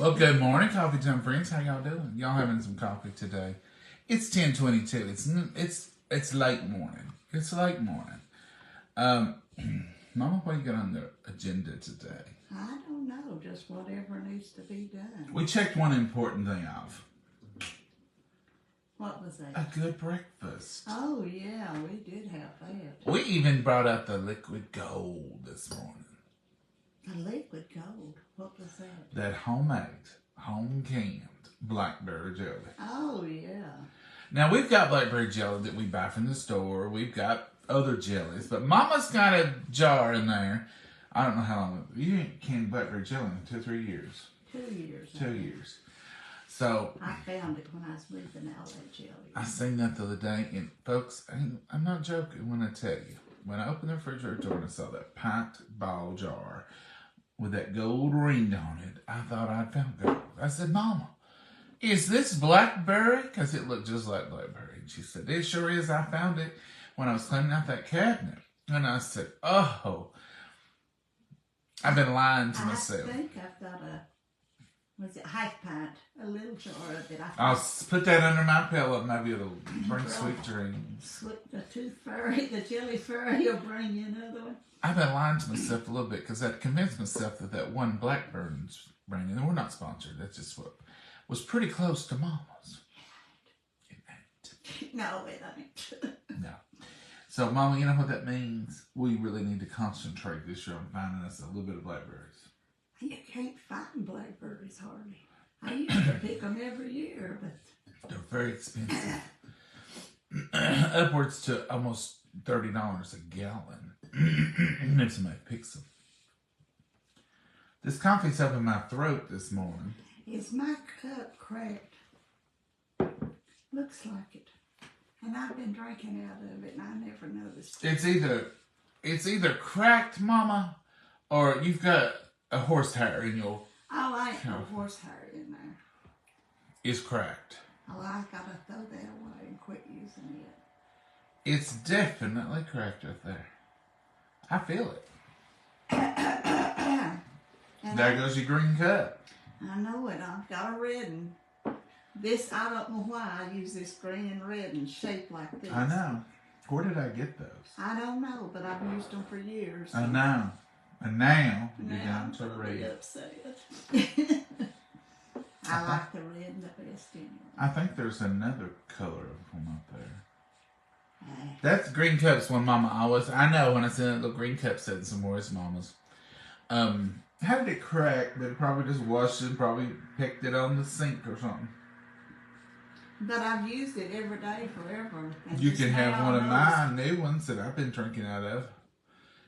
Well, good morning, Coffee Time friends. How y'all doing? Y'all having some coffee today? It's 10:22. It's late morning. It's late morning. Mama, what you got on the agenda today? I don't know. Just whatever needs to be done. We checked one important thing off. What was that? A good breakfast. Oh yeah, we did have that. We even brought out the liquid gold this morning. A liquid gold. What was that? That homemade, home-canned blackberry jelly. Oh yeah. Now, we've got blackberry jelly that we buy from the store. We've got other jellies. But Mama's got a jar in there. I don't know how long. You ain't canned blackberry jelly in 2 or 3 years. 2 years. 2 years. So I found it when I was moving out that jelly. I seen that the other day. And folks, I'm not joking when I tell you. When I opened the refrigerator door and I saw that pint ball jar with that gold ring on it, I thought I'd found gold. I said, Mama, is this blackberry? Because it looked just like blackberry. And she said, it sure is. I found it when I was cleaning out that cabinet. And I said, oh, I've been lying to myself. I think I've got half pint, a little jar of it. I'll put that under my pillow. Maybe it'll bring sweet dreams. The tooth fairy, the jelly fairy will bring you another one. I've been lying to myself a little bit because I convinced myself that one Blackbird's brand, and we're not sponsored, that's just what was pretty close to Mama's. It ain't. No, it ain't. No. So, Mama, you know what that means? We really need to concentrate this year on finding us a little bit of blackberries. You can't find blackberries hardly. I used to pick them every year, but they're very expensive. Upwards to almost $30 a gallon. If somebody picks them. This coffee's up in my throat this morning. Is my cup cracked? Looks like it. And I've been drinking out of it and I never noticed. It's either cracked, Mama, or you've got a horsehair in your... Oh, I ain't no horsehair in there. It's cracked. Oh, I gotta throw that away and quit using it. It's definitely cracked right there. I feel it. There goes your green cup. I know it. I've got a red one. This, I don't know why I use this green and red and shaped like this. I know. Where did I get those? I don't know, but I've used them for years. I know. And now you're down to red. Upset. I like the red the best anyway. I think there's another color of them up there. That's green cups when Mama always... I know when I see that little green cup sitting somewhere, it's Mama's. How did it crack? But it probably just washed it and probably picked it on the sink or something. But I've used it every day forever. You can have one of my new ones that I've been drinking out of.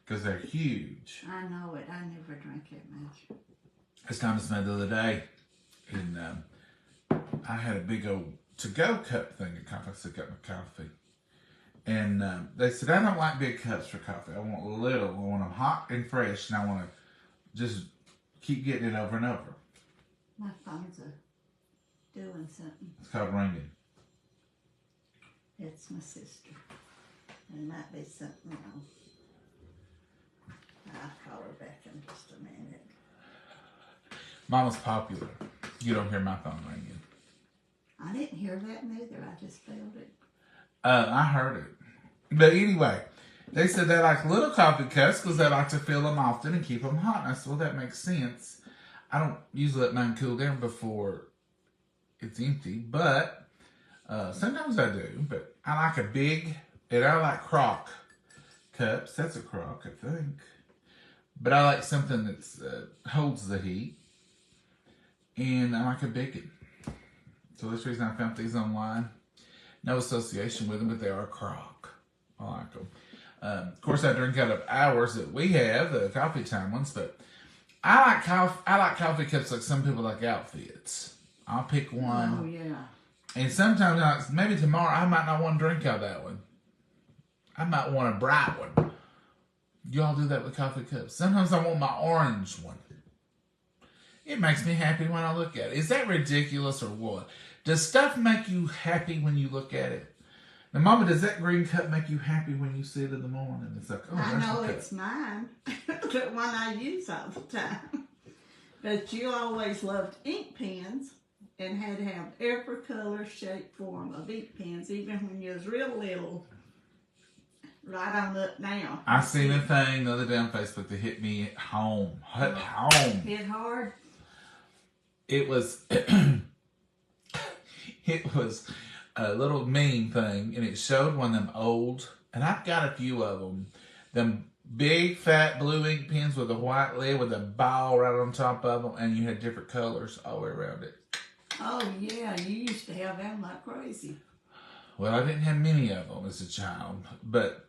Because they're huge. I know it. I never drink that much. As Thomas made the other day. And I had a big old to-go cup thing at coffee. I said, got my coffee. And they said, I don't like big cups for coffee. I want little. I want them hot and fresh. And I want to just keep getting it over and over. My phone's doing something. It's called ringing. It's my sister. There might be something wrong. I'll call her back in just a minute. Mama's popular. You don't hear my phone ringing. I didn't hear that neither. I just felt it. I heard it. But anyway, they said they like little coffee cups because they like to fill them often and keep them hot. And I said, well, that makes sense. I don't usually let mine cool down before it's empty, but sometimes I do. But I like a big, and I like crock cups. That's a crock, I think. But I like something that holds the heat. And I like a big one. So that's the reason I found these online. No association with them, but they are crock. I like them. Of course, I drink out of ours that we have, the coffee time ones, but I like coffee cups like some people like outfits. I'll pick one. Oh, yeah. And sometimes, maybe tomorrow, I might not want to drink out of that one. I might want a bright one. Y'all do that with coffee cups. Sometimes I want my orange one. It makes me happy when I look at it. Is that ridiculous or what? Does stuff make you happy when you look at it? Now, Mama, does that green cup make you happy when you see it in the morning? It's like, oh, I know the it's mine. The one I use all the time. But you always loved ink pens and had to have every color, shape, form of ink pens, even when you was real little. Right on up now. I seen a thing the other day on Facebook that hit me at home. Hit hard? It was it was a little meme thing, and it showed one of them old, and I've got a few of them big fat blue ink pens with a white lid with a ball right on top of them, and you had different colors all the way around it. Oh yeah, you used to have them like crazy. Well, I didn't have many of them as a child, but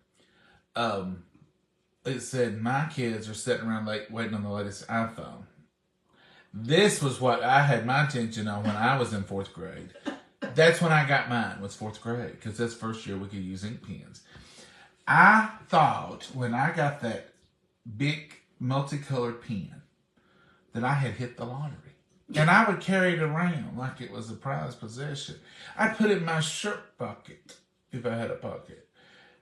it said my kids are sitting around waiting on the latest iPhone. This was what I had my attention on when I was in 4th grade. That's when I got mine, was 4th grade, because that's the first year we could use ink pens. I thought when I got that big multicolored pen that I had hit the lottery. And I would carry it around like it was a prized possession. I'd put it in my shirt pocket if I had a pocket.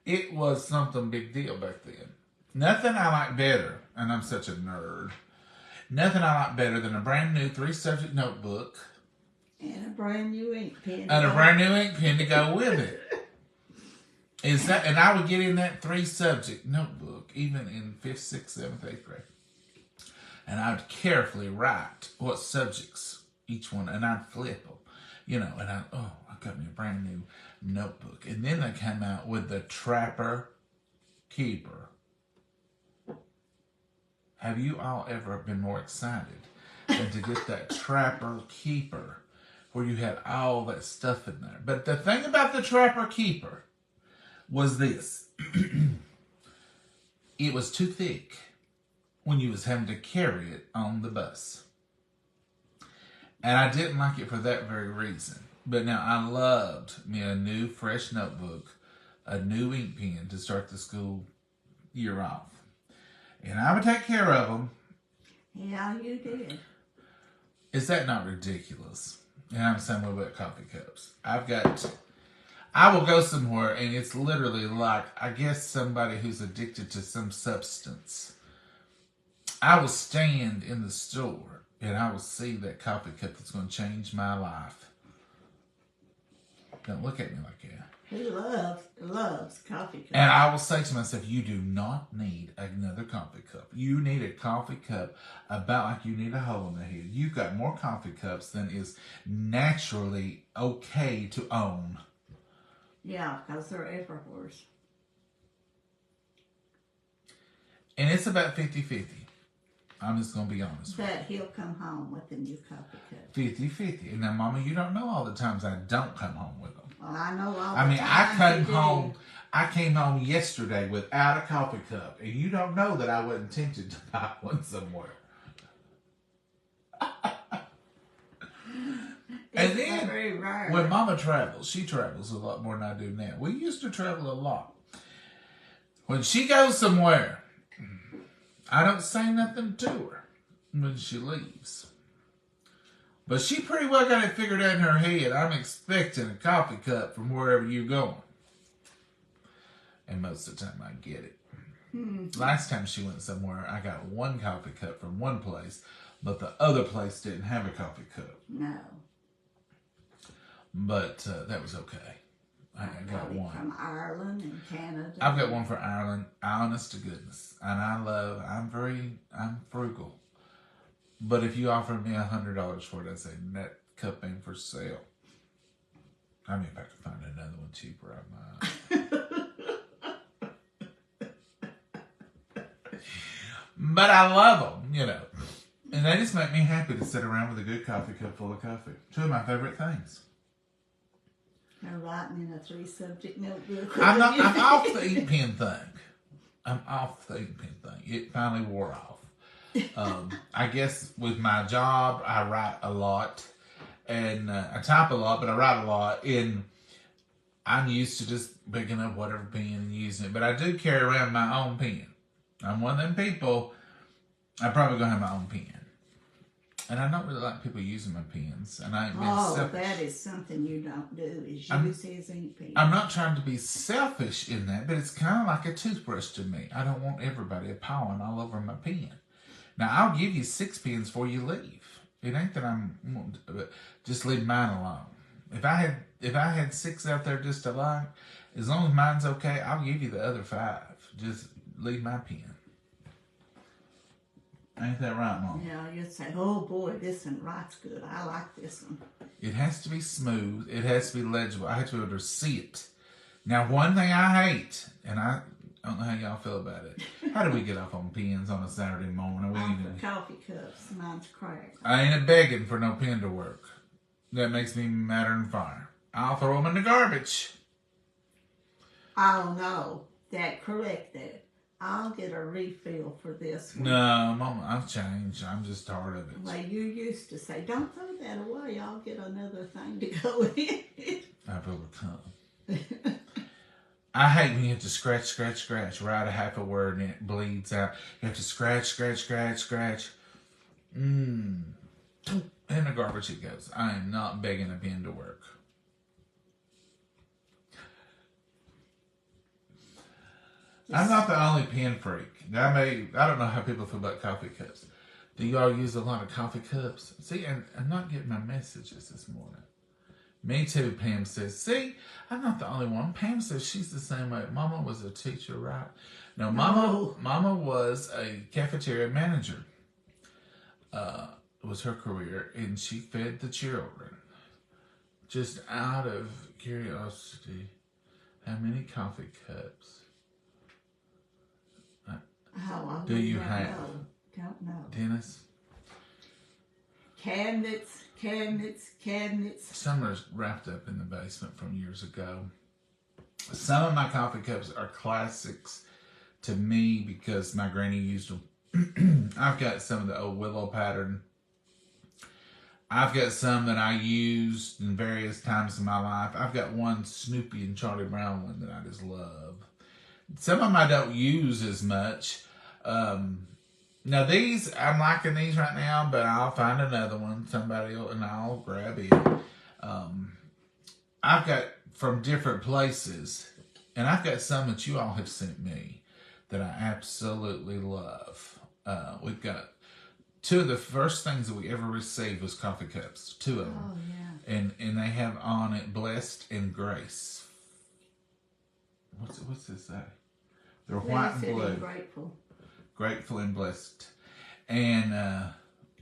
It was something big deal back then. Nothing I like better, and I'm such a nerd, nothing I like better than a brand new 3-subject notebook. And a brand new ink pen. And a brand new ink pen to go with it. And I would get in that 3-subject notebook, even in 5th, 6th, 7th, 8th grade. And I would carefully write what subjects each one, and I'd flip them. And I got me a brand new notebook. And then they came out with the Trapper Keeper. Have you all ever been more excited than to get that Trapper Keeper where you had all that stuff in there? But the thing about the Trapper Keeper was this. It was too thick when you was having to carry it on the bus. And I didn't like it for that very reason. But now I loved me a new fresh notebook, a new ink pen to start the school year off. And I would take care of them. Yeah, you did. Is that not ridiculous? And I'm the same way about coffee cups. I will go somewhere and it's literally like, I guess somebody who's addicted to some substance. I will stand in the store and I will see that coffee cup that's going to change my life. Don't look at me like that. He loves coffee cups. And I will say to myself, you do not need another coffee cup. You need a coffee cup about like you need a hole in the head. You've got more coffee cups than is naturally okay to own. Yeah, because they're everywhere. And it's about 50-50. I'm just going to be honest with you. But he'll come home with a new coffee cup. 50-50. And now, Mama, you don't know all the times I don't come home with them. Well, I know all the I mean, time I came home yesterday without a coffee cup. And you don't know that I wasn't tempted to buy one somewhere. And then, very rare. when Mama travels, she travels a lot more than I do now. We used to travel a lot. When she goes somewhere, I don't say nothing to her when she leaves. But she pretty well got it figured out in her head. I'm expecting a coffee cup from wherever you're going. And most of the time I get it. Last time she went somewhere, I got one coffee cup from one place, but the other place didn't have a coffee cup. No. But that was okay. I got one. From Ireland and Canada. I've got one for Ireland, honest to goodness. And I'm frugal. But if you offered me $100 for it, I'd say, that cup ain't for sale. I mean, if I could find another one cheaper, I might. But I love them, And they just make me happy to sit around with a good coffee cup full of coffee. Two of my favorite things. They're writing in a 3-subject notebook. I'm off the ink pen thing. It finally wore off. I guess with my job, I write a lot. And I type a lot, but I write a lot. And I'm used to just picking up whatever pen and using it. But I do carry around my own pen. I'm one of them people, I'm probably going to have my own pen. And I don't really like people using my pens. And I ain't being selfish. That is something you don't do, is use his ink pen. I'm not trying to be selfish in that, but it's kind of like a toothbrush to me. I don't want everybody pawing all over my pen. Now, I'll give you 6 pens before you leave. It ain't that but just leave mine alone. If I had 6 out there just to like, as long as mine's okay, I'll give you the other 5. Just leave my pen. Ain't that right, Mom? Yeah, you'd say, oh boy, this one writes good. I like this one. It has to be smooth. It has to be legible. I have to be able to see it. Now, one thing I hate, and I don't know how y'all feel about it. How do we get off on pens on a Saturday morning? For coffee cups, mine's cracked. I ain't a begging for no pen to work. That makes me madder than fire. I'll throw them in the garbage. Oh no, that corrected. I'll get a refill for this one. No, Mama, I've changed. I'm just tired of it. Well, you used to say, don't throw that away. I'll get another thing to go in it. I've overcome. I hate when you have to scratch, write a half a word and it bleeds out. You have to scratch. In the garbage it goes. I am not begging a pen to work. I'm not the only pen freak. I don't know how people feel about coffee cups. Do y'all use a lot of coffee cups? See, and I'm not getting my messages this morning. Me too, Pam says. See, I'm not the only one. Pam says she's the same way. Mama was a teacher, right? No, Mama was a cafeteria manager. Was her career, and she fed the children. Just out of curiosity, how many coffee cups do you have? Don't know. Dennis? Cabinets. Some are wrapped up in the basement from years ago. Some of my coffee cups are classics to me because my granny used them. I've got some of the old willow pattern. I've got some that I used in various times in my life. I've got one Snoopy and Charlie Brown one that I just love. Some of them I don't use as much. Now these, I'm liking these right now, but I'll find another one, and I'll grab it. I've got from different places, and I've got some that you all have sent me that I absolutely love. We've got 2 of the first things that we ever received was coffee cups, 2 of them. Oh, yeah. And they have on it blessed and grace. What's this say? They're white and blue. And grateful. Grateful and blessed. And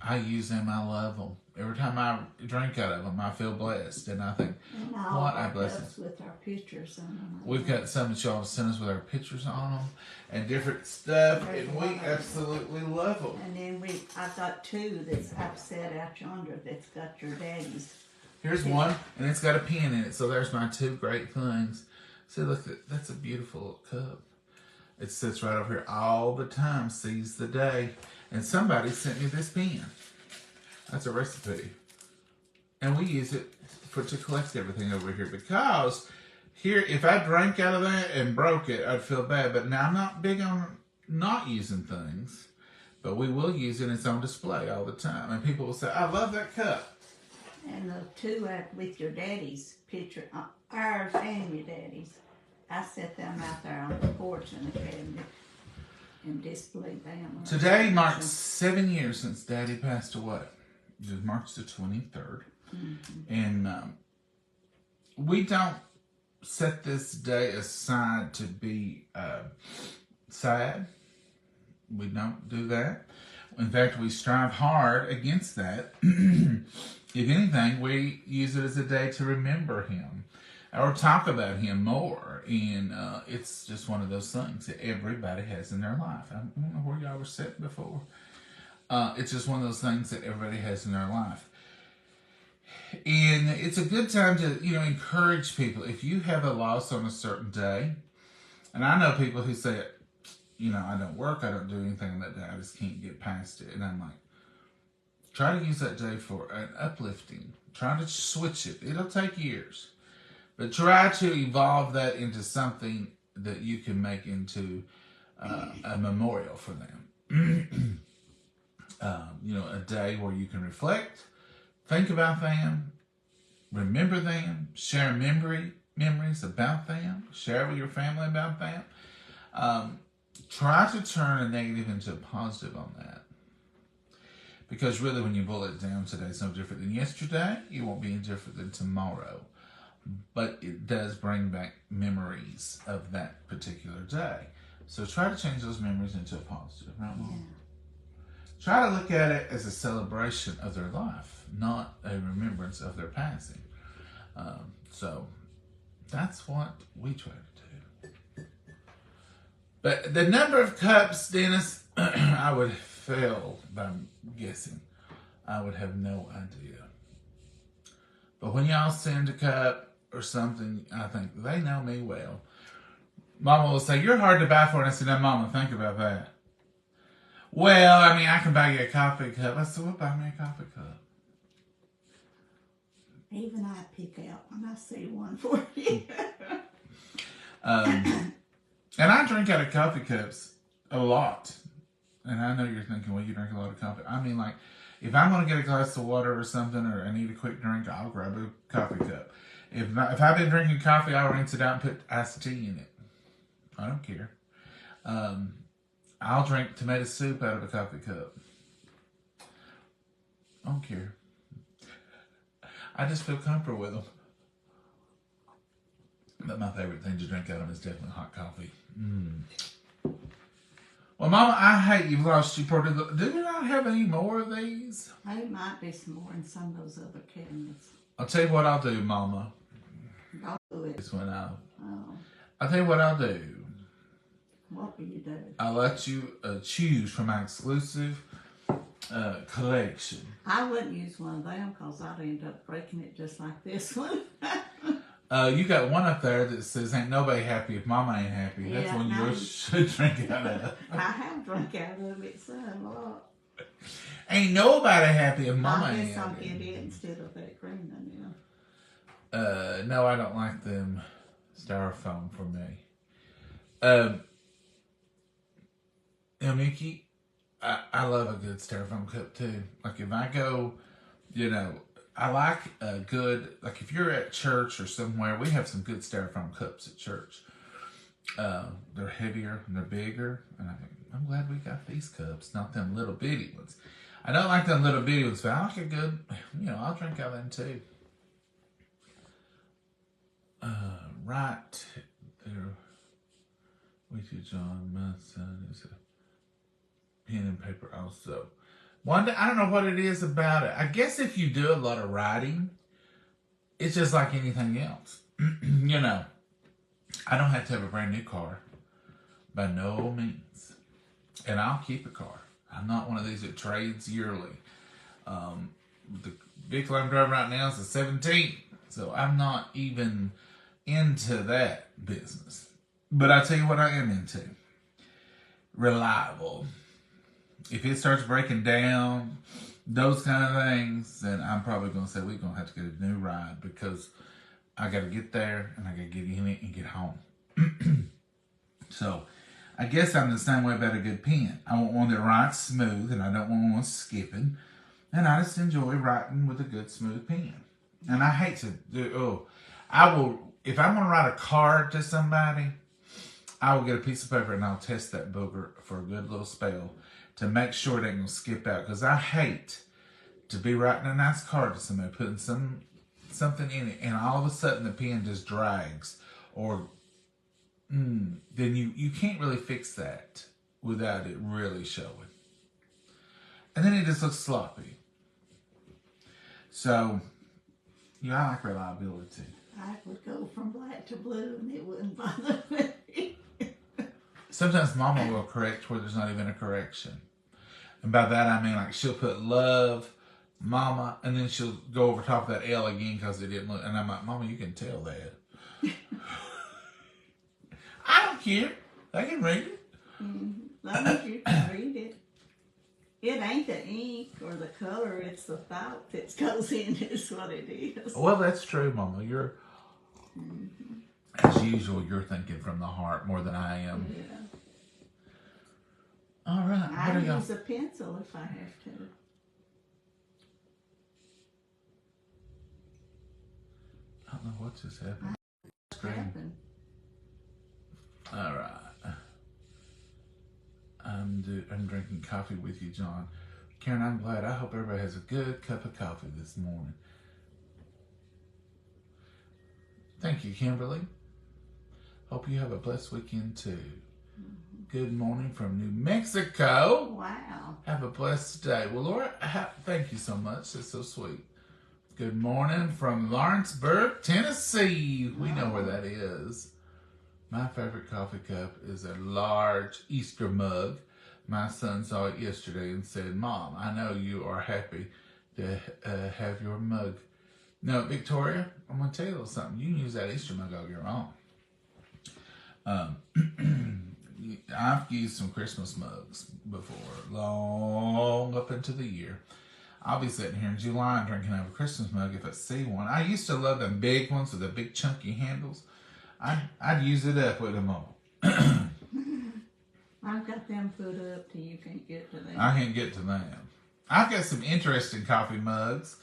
I use them. I love them. Every time I drink out of them, I feel blessed. And I think, what a blessing. With our pictures on them. We've got some that y'all sent us with our pictures on them and different stuff. And we absolutely love them. And then I've got 2 that's upset out yonder that's got your daddy's. Here's one, and it's got a pen in it. So there's my 2 great things. See, look, that's a beautiful cup. It sits right over here all the time, sees the day. And somebody sent me this pen. That's a recipe. And we use it to collect everything over here because here, if I drank out of that and broke it, I'd feel bad. But now I'm not big on not using things, but we will use it. It's on display all the time. And people will say, I love that cup. And the 2 with your daddy's picture, ours and your daddy's. I set them out there on the porch in the cabinet and displayed them. Today marks 7 years since Daddy passed away. It was March the 23rd. Mm-hmm. And we don't set this day aside to be sad. We don't do that. In fact, we strive hard against that. If anything, we use it as a day to remember him or talk about him more. And it's just one of those things that everybody has in their life. I don't know where y'all were sitting before. It's just one of those things that everybody has in their life. And it's a good time to, encourage people. If you have a loss on a certain day, and I know people who say, I don't work, I don't do anything on that day, I just can't get past it. And I'm like, try to use that day for an uplifting. Try to switch it. It'll take years. But try to evolve that into something that you can make into a memorial for them. A day where you can reflect, think about them, remember them, share memories about them, share with your family about them. Try to turn a negative into a positive on that. Because really, when you boil it down, today's no different than yesterday. It won't be any different than tomorrow. But it does bring back memories of that particular day. So try to change those memories into a positive, right, Mom? Yeah. Try to look at it as a celebration of their life, not a remembrance of their passing. So that's what we try to do. But the number of cups, Dennis, I would fail by guessing. I would have no idea. But when y'all send a cup or something, I think they know me well. Mama will say, "You're hard to buy for," and I said, "No, Mama, think about that." "Well, I mean, I can buy you a coffee cup." I said, "Well, buy me a coffee cup." Even I pick out when I see one for you. And I drink out of coffee cups a lot. And I know you're thinking, well, you drink a lot of coffee. I mean, like, if I'm going to get a glass of water or something, or I need a quick drink, I'll grab a coffee cup. If I've been drinking coffee, I'll rinse it out and put iced tea in it. I don't care. I'll drink tomato soup out of a coffee cup. I don't care. I just feel comfortable with them. But my favorite thing to drink out of them is definitely hot coffee. Well, Mama, I hate you've lost your portable. Do we not have any more of these? There might be some more in some of those other cabinets. I'll tell you what I'll do, Mama. I'll do it. It's when Oh, I'll tell you what I'll do. what will you do? I'll let you choose from my exclusive collection. I wouldn't use one of them because I'd end up breaking it just like this one. You got one up there that says, "Ain't nobody happy if Mama ain't happy." That's Yeah, one no. you should drink out of. I have drunk out of it some a lot. Ain't nobody happy if Mama I ain't guess I'll happy. get it instead of that green one now. No, I don't like them styrofoam for me. Mickey, I love a good styrofoam cup too. Like if I go, I like a good, like if you're at church or somewhere, we have some good styrofoam cups at church. They're heavier and they're bigger. And I'm glad we got these cups, not them little bitty ones. I don't like them little bitty ones, but I like a good, I'll drink out of them too. Right there with you, John. My son is a pen and paper also. One day, I don't know what it is about it. I guess if you do a lot of writing, it's just like anything else. I don't have to have a brand new car. By no means. And I'll keep a car. I'm not one of these that trades yearly. The vehicle I'm driving right now is a 17. So I'm not even into that business. But I tell you what I am into. Reliable. If it starts breaking down, those kind of things, then I'm probably going to say we're going to have to get a new ride because I got to get there and I got to get in it and get home. So I guess I'm the same way about a good pen. I want one that writes smooth and I don't want one skipping. And I just enjoy writing with a good smooth pen. And I hate to do, if I'm going to write a card to somebody, I will get a piece of paper and I'll test that booger for a good little spell to make sure it ain't going to skip out. Because I hate to be writing a nice card to somebody, putting something in it, and all of a sudden the pen just drags. Or then you can't really fix that without it really showing. And then it just looks sloppy. So, I like reliability. I would go from black to blue and it wouldn't bother me. Sometimes Mama will correct where there's not even a correction. And by that I mean like she'll put love, Mama, and then she'll go over top of that L again because it didn't look. And I'm like, Mama, you can tell that. I don't care. I can read it. As long as you can read it. It ain't the ink or the color, it's the thought that goes in is what it is. Well, that's true, Mama. You're, as usual, you're thinking from the heart more than I am. Yeah. All right. I What are y'all? use a pencil if I have to. I don't know what just happened. Happen. All right. I'm drinking coffee with you, John. Karen, I'm glad. I hope everybody has a good cup of coffee this morning. Thank you, Kimberly. Hope you have a blessed weekend too. Good morning from New Mexico. Wow. Have a blessed day. Well, Laura, thank you so much. That's so sweet. Good morning from Lawrenceburg, Tennessee. We know where that is. My favorite coffee cup is a large Easter mug. My son saw it yesterday and said, Mom, I know you are happy to have your mug. No, Victoria, I'm going to tell you a little something. You can use that Easter mug all year long. I've used some Christmas mugs before, long up into the year. I'll be sitting here in July and drinking out of a Christmas mug if I see one. I used to love them big ones with the big chunky handles. I'd use it up with them all. I've got them put up till you can't get to them. I can't get to them. I've got some interesting coffee mugs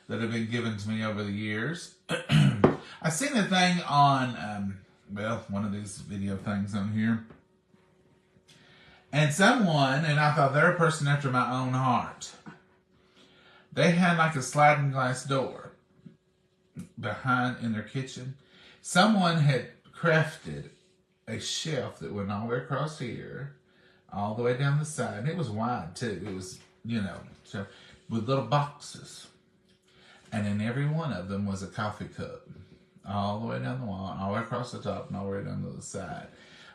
that have been given to me over the years. I seen a thing on, one of these video things on here. And someone, and I thought they're a person after my own heart. They had like a sliding glass door behind in their kitchen. Someone had crafted a shelf that went all the way across here, all the way down the side. And it was wide too. It was, so with little boxes. And in every one of them was a coffee cup. All the way down the wall, all the way across the top, and all the way down to the side.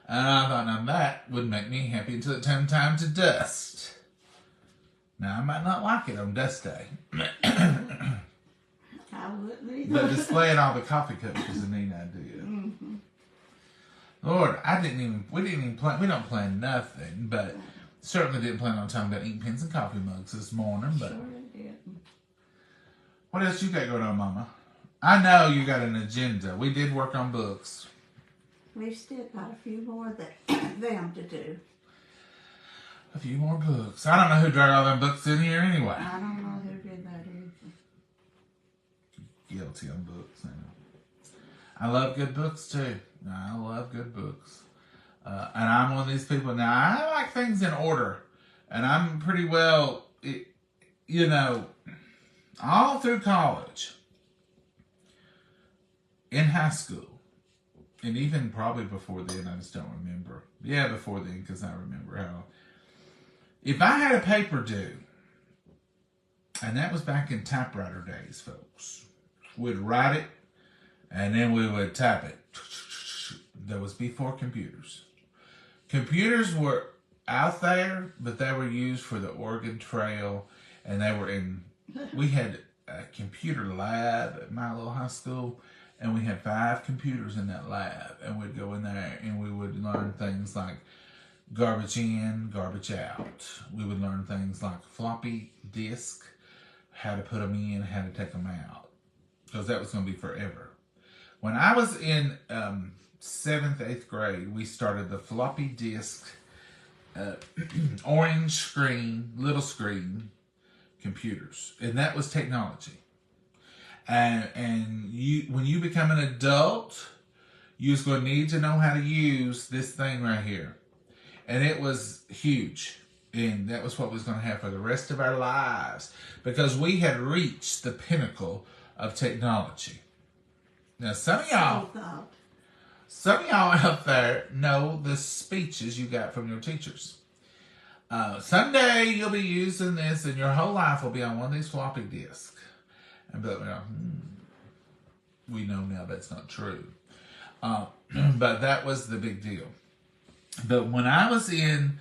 And I thought, now that would make me happy until it came time to dust. Now, I might not like it on dust day. I wouldn't either. But displaying all the coffee cups was a neat idea. Mm-hmm. Lord, we don't plan nothing, but certainly didn't plan on talking about ink pens and coffee mugs this morning. But Sure did. what else you got going on, Mama? I know you got an agenda. We did work on books. We've still got a few more them to do. A few more books. I don't know who dragged all them books in here anyway. I don't know who did that either. Guilty on books. I love good books too. I love good books. And I'm one of these people. Now, I like things in order. And I'm pretty well, all through college, in high school, and even probably before then, I just don't remember. Yeah, before then, because I remember how. If I had a paper due, and that was back in typewriter days, folks, we'd write it, and then we would type it. That was before computers. Computers were out there, but they were used for the Oregon Trail, and we had a computer lab at my little high school, and we had 5 computers in that lab, and we'd go in there and we would learn things like garbage in, garbage out. We would learn things like floppy disk, how to put them in, how to take them out, because that was going to be forever. When I was in 7th, 8th grade, we started the floppy disk, orange screen, little screen computers, and that was technology. And when you become an adult, you're going to need to know how to use this thing right here. And it was huge. And that was what we was going to have for the rest of our lives, because we had reached the pinnacle of technology. Now, some of y'all out there know the speeches you got from your teachers. Someday you'll be using this, and your whole life will be on one of these floppy disks. And but we know now that's not true. But that was the big deal. But when I was in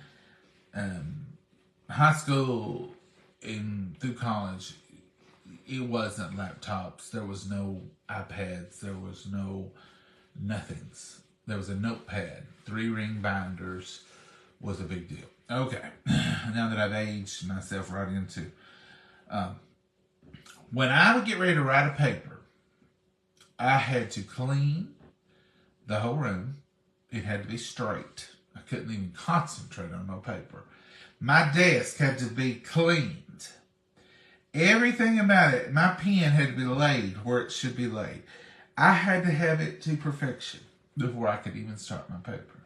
high school and through college, it wasn't laptops. There was no iPads. There was no nothings. There was a notepad. 3-ring binders was a big deal. Okay. Now that I've aged myself right into... when I would get ready to write a paper, I had to clean the whole room. It had to be straight. I couldn't even concentrate on no paper. My desk had to be cleaned. Everything about it, my pen had to be laid where it should be laid. I had to have it to perfection before I could even start my paper.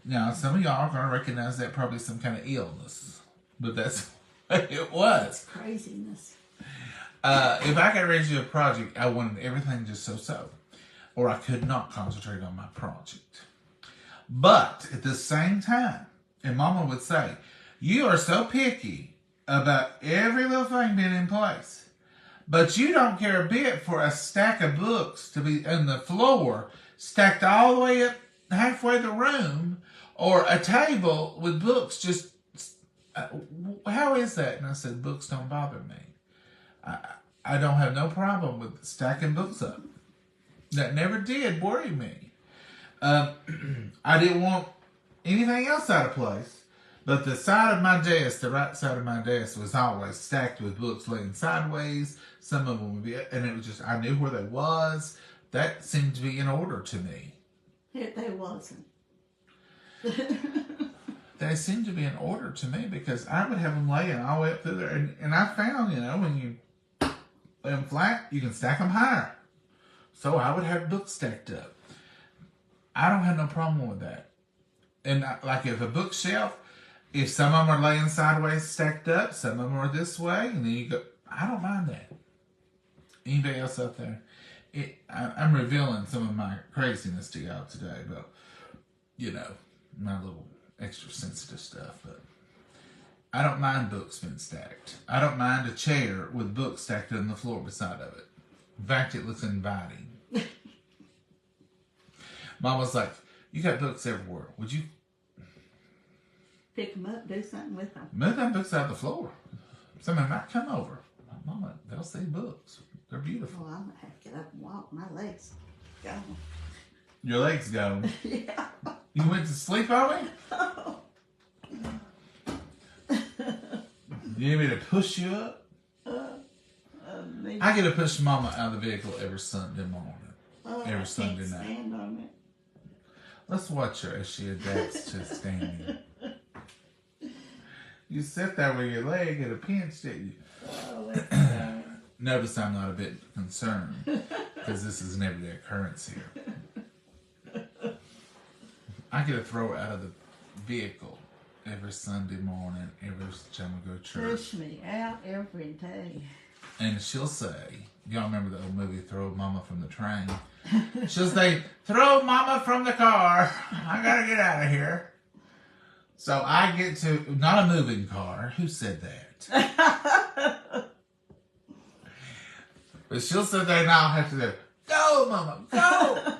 Now, some of y'all are going to recognize that probably some kind of illness, but that's It was. Craziness. If I got ready to do a project, I wanted everything just so, or I could not concentrate on my project. But at the same time, and Mama would say, you are so picky about every little thing being in place, but you don't care a bit for a stack of books to be on the floor, stacked all the way up halfway the room, or a table with books just, how is that? And I said, books don't bother me. I don't have no problem with stacking books up. That never did worry me. I didn't want anything else out of place, but the side of my desk, the right side of my desk, was always stacked with books laying sideways. Some of them would be, and it was just, I knew where they was. That seemed to be in order to me. They wasn't. They seemed to be in order to me because I would have them laying all the way up through there. And I found, when you lay them flat, you can stack them higher. So I would have books stacked up. I don't have no problem with that. And like if a bookshelf, if some of them are laying sideways stacked up, some of them are this way, and then you go, I don't mind that. Anybody else out there? I'm revealing some of my craziness to y'all today, but, my little extra sensitive stuff, but I don't mind books being stacked. I don't mind a chair with books stacked on the floor beside of it. In fact, it looks inviting. Mom was like, you got books everywhere. Would you pick them up, do something with them? move them books out of the floor? Somebody might come over. Mama, they'll see books. They're beautiful. Well, I'm going to have to get up and walk. My legs go. Your legs go. Yeah. You went to sleep on me? Oh. You need me to push you up? I get to push Mama out of the vehicle every Sunday morning. Every Sunday night. Stand on it. Let's watch her as she adapts to standing. You sit there with your leg at a pinch, didn't you? Oh, let's go. Notice I'm not a bit concerned because this is an everyday occurrence here. I get to throw her out of the vehicle every Sunday morning, every time I go to church. Push me out every day. And she'll say, y'all remember the old movie, Throw Mama from the Train? She'll say, throw Mama from the car. I gotta get out of here. So I get to, not a moving car. Who said that? But she'll sit there and I'll have to go, go Mama, go.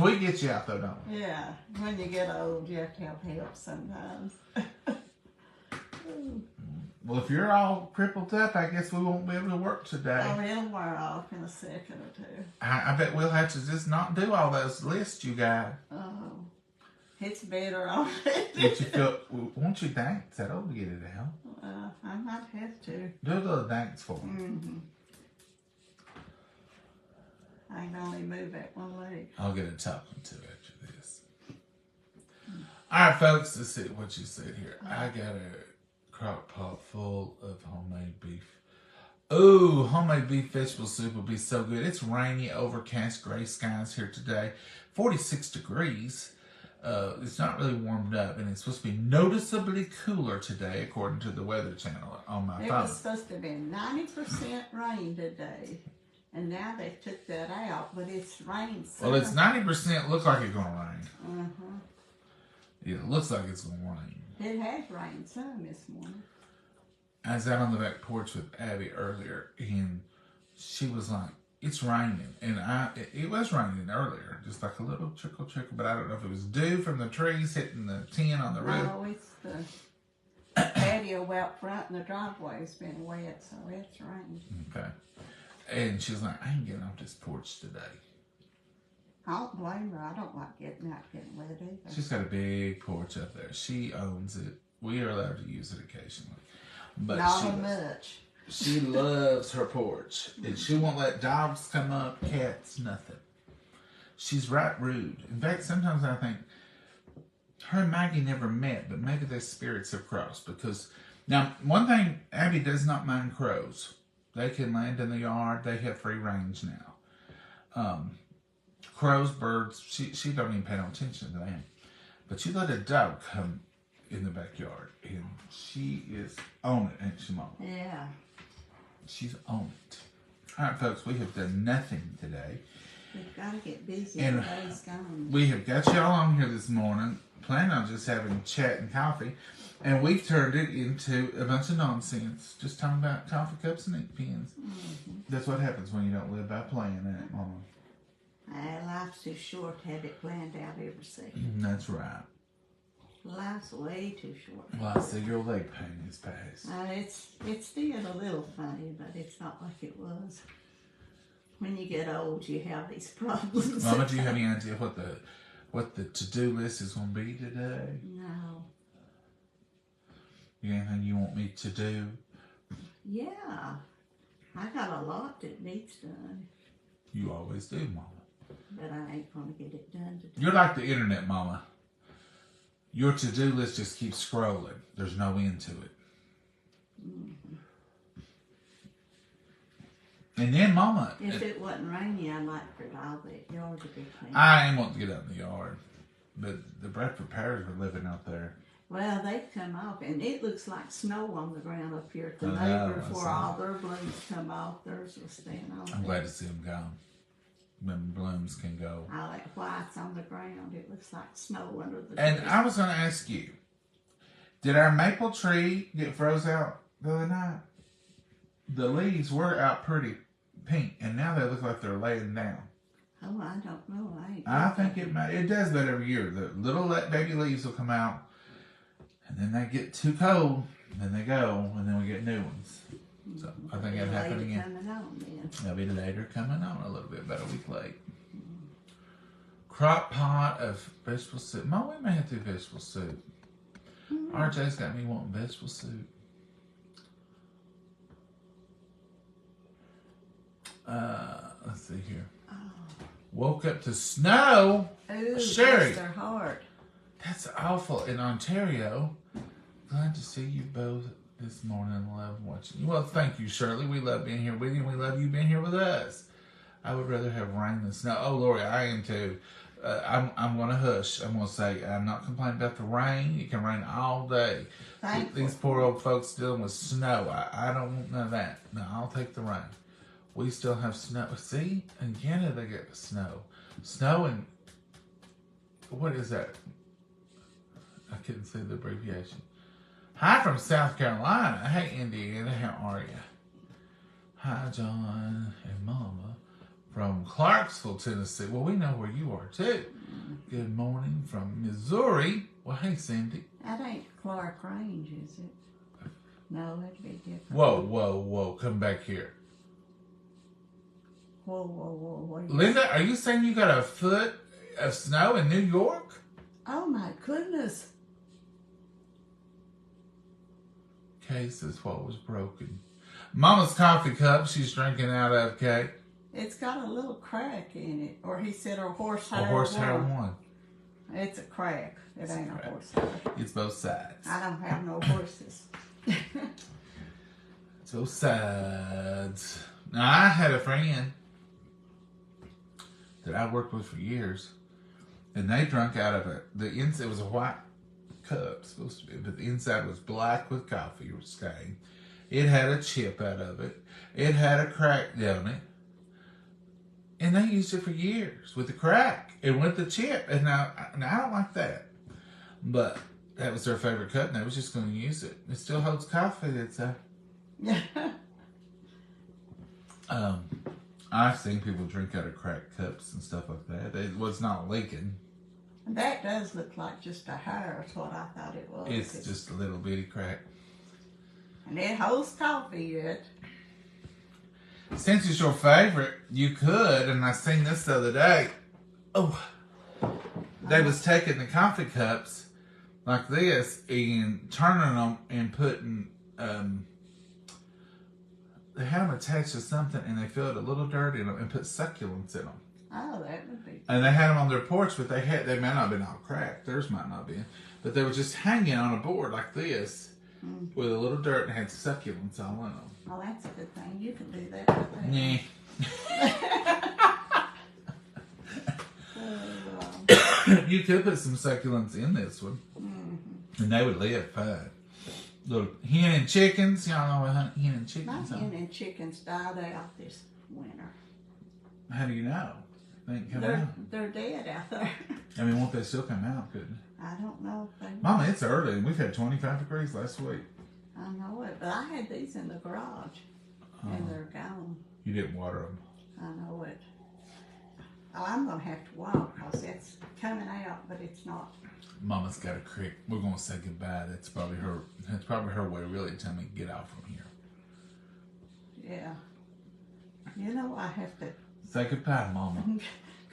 We get you out though, don't we? Yeah. When you get old, you have to have help sometimes. Well, if you're all crippled up, I guess we won't be able to work today. Oh, it'll wear off in a second or two. I bet we'll have to just not do all those lists you got. Oh, it's better already. Did you feel, won't you dance? That'll get it out. I might have to. Do a little dance for me. Mm-hmm. I can only move that one leg. I'll get a talking to after this. All right, folks, let's see what you said here. I got a crock pot full of homemade beef. Ooh, homemade beef vegetable soup will be so good. It's rainy, overcast, gray skies here today. 46 degrees. It's not really warmed up, and it's supposed to be noticeably cooler today, according to the Weather Channel on my phone. It was supposed to be 90% rain today, and now they took that out, but it's rained some. Well, it's 90% look like it's going to rain. Uh-huh. Yeah, it looks like it's going to rain. It has rained some this morning. I was out on the back porch with Abby earlier, and she was like, it's raining. And it was raining earlier, just like a little trickle, but I don't know if it was dew from the trees hitting the tin on the roof. No, it's the patio out front and the driveway's been wet, so it's rained. Okay. And she was like, I ain't getting off this porch today. I don't blame her. I don't like getting wet either. She's got a big porch up there. She owns it. We are allowed to use it occasionally. But Not much. She loves her porch. And she won't let dogs come up, cats, nothing. She's right rude. In fact, sometimes I think her and Maggie never met, but maybe their spirits have crossed. Because, now, one thing, Abby does not mind crows. They can land in the yard. They have free range now. Crows, birds, she don't even pay no attention to them. But you let a dog come in the backyard, and she is on it, ain't she, Mama? Yeah. She's on it. All right, folks, we have done nothing today. We've got to get busy. And The day's gone. we have got y'all on here this morning, planning on just having chat and coffee, and we've turned it into a bunch of nonsense, just talking about coffee cups and ink pens. Mm-hmm. That's what happens when you don't live by plan, ain't it, Mama? Life's too short to have it planned out every second. That's right. Life's way too short. Well, I see your leg pain is past. It's still a little funny, but it's not like it was. When you get old, you have these problems. Mama, do you have any idea what the to-do list is going to be today? No. You got anything you want me to do? Yeah. I got a lot that needs done, You always do, Mama. but I ain't going to get it done today. You're like the internet, Mama. Your to-do list just keeps scrolling. There's no end to it. Mm-hmm. And then, Mama, If it wasn't rainy, I'd like for all the yard to be clean. I ain't want to get out in the yard. But the Bradford Pears are living out there. Well, they've come off, and it looks like snow on the ground up here. The I know, neighbor, I before saw. all their blooms come off, theirs was staying on. I'm glad to see them gone. When blooms can go. All that white's on the ground, it looks like snow under the And tree. I was going to ask you, did our maple tree get froze out the other night? The leaves were out pretty pink, and now they look like they're laying down. Oh, I don't know. I think it does that every year. The little baby leaves will come out, and then they get too cold, and then they go, and then we get new ones. So I think that'll happen Later again. coming on then. They'll be later coming on a little bit, about a week late. Crock pot of vegetable soup. Mom, we may have to do vegetable soup. RJ's got me wanting vegetable soup. Let's see here. Woke up to snow. Ooh, Sherry. bless their heart. That's awful. In Ontario, glad to see you both this morning. Love watching you. Well, thank you, Shirley. We love being here with you, and we love you being here with us. I would rather have rain than snow. Oh, Lori, I am too. I'm going to hush. I'm going to say I'm not complaining about the rain. It can rain all day. Thankful. These poor old folks dealing with snow. I don't want none of that. No, I'll take the rain. We still have snow. See, in Canada they get snow. Snow and what is that? I couldn't see the abbreviation. Hi from South Carolina. Hey, Indiana. How are you? Hi, John and Mama from Clarksville, Tennessee. Well, we know where you are, too. Good morning from Missouri. Well, hey, Cindy. That ain't Clark Range, is it? No, that'd be different. Whoa. Come back here. Whoa. What are you Linda, are you saying you got a foot of snow in New York? Oh, my goodness. Case is what was broken. Mama's coffee cup she's drinking out of, Kate. It's got a little crack in it. Or he said a horsehair A horsehair one. one. It's a crack. It ain't a a crack. horsehair. It's both sides. I don't have no horses. It's both sides. Now, I had a friend that I worked with for years, and they drank out of it. The inside was a white cup, supposed to be, but the inside was black with coffee stain. It had a chip out of it. It had a crack down it. And they used it for years with the crack and with the chip. And now I don't like that. But that was their favorite cup, and they was just going to use it. It still holds coffee. It's I've seen people drink out of cracked cups and stuff like that. It was not leaking. That does look like just a hair, is what I thought it was. It's just a little bitty crack. And it holds coffee yet. Since it's your favorite, you could, and I seen this the other day. Oh, they was taking the coffee cups like this and turning them and putting, they had them attached to something and they filled a little dirt in them and put succulents in them. Oh, that would be. And they had them on their porch, but they might not have been all cracked. Theirs might not be. But they were just hanging on a board like this with a little dirt and had succulents all in them. Oh, that's a good thing. You can do that with that. Nah. You could put some succulents in this one. And they would live fine. Little hen and chickens. Y'all know what hen and My chickens are? hen and chickens died out this winter. How do you know? They ain't coming out. They're dead out there. I mean, won't they still come out, couldn't they? I don't know if they. Mama, it's early. We've had 25 degrees last week. I know it, but I had these in the garage, and they're gone. You didn't water them. I know it. Oh, I'm gonna have to walk because it's coming out, but it's not. Mama's got a crick. We're gonna say goodbye. That's probably her. That's probably her way, really, to tell me to get out from here. Yeah. You know, I have to. Say goodbye, Mama.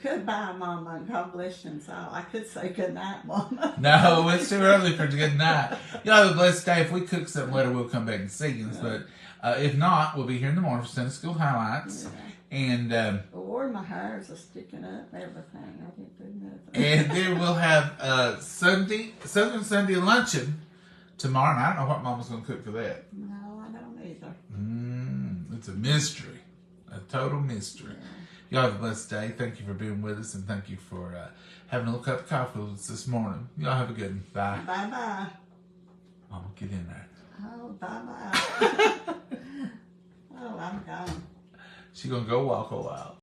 Goodbye, Mama, and God bless you all. I could say good night, Mama. No, it's too early for good night. Y'all have a blessed day. If we cook something later, we'll come back and see you. But if not, we'll be here in the morning for Sunday School Highlights. Yeah. And Or my hairs are sticking up and everything. I didn't do nothing. and then we'll have Southern Sunday luncheon tomorrow. And I don't know what Mama's going to cook for that. No, I don't either. It's a mystery. A total mystery. Y'all have a blessed day. Thank you for being with us, and thank you for having a little cup of coffee with us this morning. Y'all have a good one. Bye. Bye-bye. Mama, get in there. Oh, bye-bye. Oh, I'm gone. She's going to go walk a while.